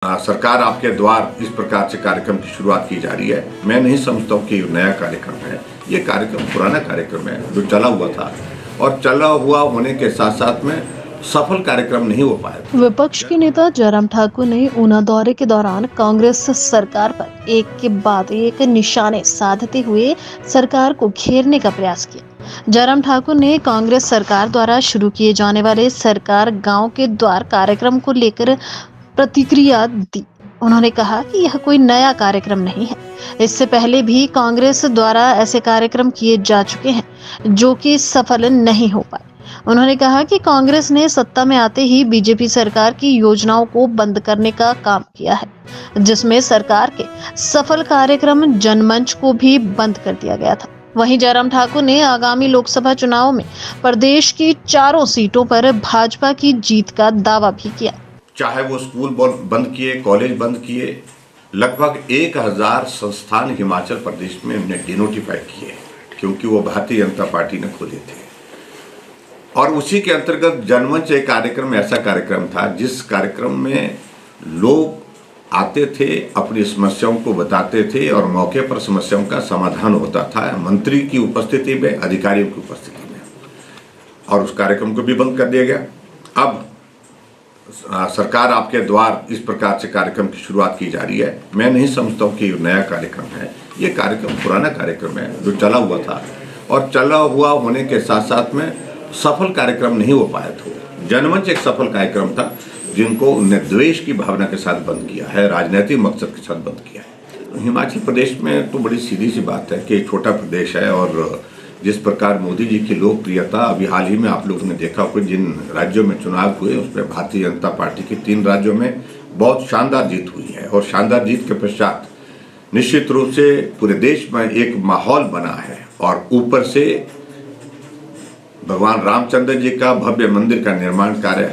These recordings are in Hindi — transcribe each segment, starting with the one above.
सरकार आपके द्वार इस प्रकार से कार्यक्रम की शुरुआत की जा रही है। मैं नहीं समझता हूँ कि नया कार्यक्रम है। ये कार्यक्रम पुराना कार्यक्रम है जो चला हुआ था और चला हुआ होने के साथ साथ में सफल कार्यक्रम नहीं हो पाया। विपक्ष के नेता जयराम ठाकुर ने ऊना दौरे के दौरान कांग्रेस सरकार पर एक के बाद एक निशाने साधते हुए सरकार को घेरने का प्रयास किया। जयराम ठाकुर ने कांग्रेस सरकार द्वारा शुरू किए जाने वाले सरकार गांव के द्वार कार्यक्रम को लेकर प्रतिक्रिया दी। उन्होंने कहा कि यह कोई नया कार्यक्रम नहीं है। इससे पहले भी कांग्रेस द्वारा ऐसे कार्यक्रम किए जा चुके हैं जो कि सफल नहीं हो पाए। उन्होंने कहा कि कांग्रेस ने सत्ता में आते ही बीजेपी सरकार की योजनाओं को बंद करने का काम किया है, जिसमें सरकार के सफल कार्यक्रम जनमंच को भी बंद कर दिया गया था। वहीं जयराम ठाकुर ने आगामी लोकसभा चुनाव में प्रदेश की 4 सीटों पर भाजपा की जीत का दावा भी किया। चाहे वो स्कूल बंद किए, कॉलेज बंद किए, लगभग 1000 संस्थान हिमाचल प्रदेश में हमने डिनोटिफाई किए क्योंकि वो भारतीय जनता पार्टी ने खोले थे। और उसी के अंतर्गत जनमंच एक कार्यक्रम ऐसा कार्यक्रम था जिस कार्यक्रम में लोग आते थे, अपनी समस्याओं को बताते थे और मौके पर समस्याओं का समाधान होता था, मंत्री की उपस्थिति में, अधिकारियों की उपस्थिति में। और उस कार्यक्रम को भी बंद कर दिया गया। अब सरकार आपके द्वार इस प्रकार से कार्यक्रम की शुरुआत की जा रही है। मैं नहीं समझता हूँ कि नया कार्यक्रम है। ये कार्यक्रम पुराना कार्यक्रम है जो चला हुआ था और चला हुआ होने के साथ साथ में सफल कार्यक्रम नहीं हो पाया था। जनमंच एक सफल कार्यक्रम था जिनको उन्होंने द्वेष की भावना के साथ बंद किया है, राजनीतिक मकसद के साथ बंद किया है। हिमाचल प्रदेश में तो बड़ी सीधी सी बात है कि एक छोटा प्रदेश है और जिस प्रकार मोदी जी की लोकप्रियता अभी हाल ही में आप लोगों ने देखा कि जिन राज्यों में चुनाव हुए उसमें भारतीय जनता पार्टी के 3 राज्यों में बहुत शानदार जीत हुई है और शानदार जीत के पश्चात निश्चित रूप से पूरे देश में एक माहौल बना है और ऊपर से भगवान रामचंद्र जी का भव्य मंदिर का निर्माण कार्य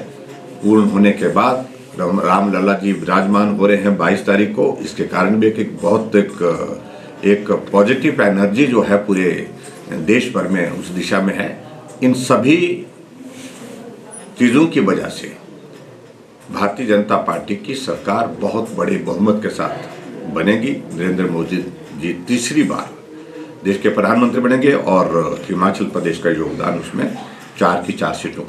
पूर्ण होने के बाद रामलला जी विराजमान हो रहे हैं 22 तारीख को। इसके कारण भी एक पॉजिटिव एनर्जी जो है पूरे देश भर में उस दिशा में है। इन सभी चीज़ों की वजह से भारतीय जनता पार्टी की सरकार बहुत बड़े बहुमत के साथ बनेगी। नरेंद्र मोदी जी तीसरी बार देश के प्रधानमंत्री बनेंगे और हिमाचल प्रदेश का योगदान उसमें 4 की 4 सीटों